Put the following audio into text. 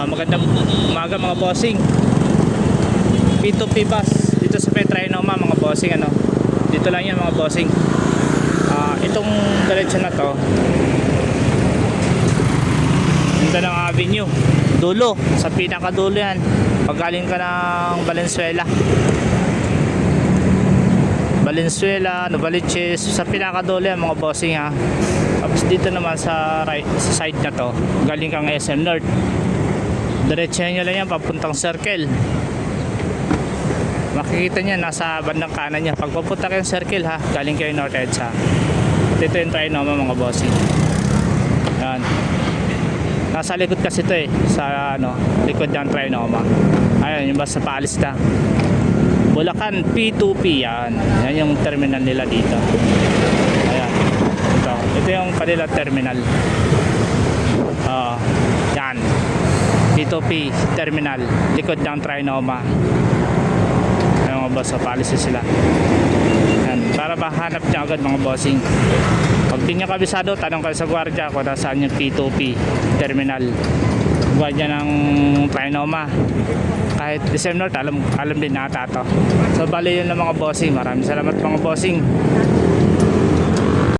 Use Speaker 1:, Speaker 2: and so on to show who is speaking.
Speaker 1: Magandang umaga mga bossing. P2P bus dito sa Trinoma mga bossing, ano. Dito lang yan mga bossing. Itong diretsyo na to, Mindanao Avenue, dulo, sa pinakadulo yan. Paggaling ka ng Valenzuela, Novaliches, sa pinakadulo yan mga bossing ha. Tapos dito naman sa right, sa side na to, galing kang SM North, diretso nyo lang yan papuntang circle. Makikita nyo nasa bandang kanan niya pag papunta kayong circle ha, galing kayo North EDSA. At ito yung Trinoma mga bossing. Yan, nasa likod kasi ito sa likod ng Trinoma. Ayun yung basta paalis na Bulacan P2P, yan yung terminal nila dito. Ayan, ito yung kanila terminal. Yan P2P terminal, likod ng Trinoma. Ayun mga boss, paalis sila. Yan, para mahanap nyo agad mga bossing. Pag di nyo kabisado, tanong kayo sa gwardiya kung nasaan yung P2P terminal, gwardiya ng Trinoma. Kahit SM North, alam din nata to. So bali yun lang mga bossing. Maraming salamat mga bossing.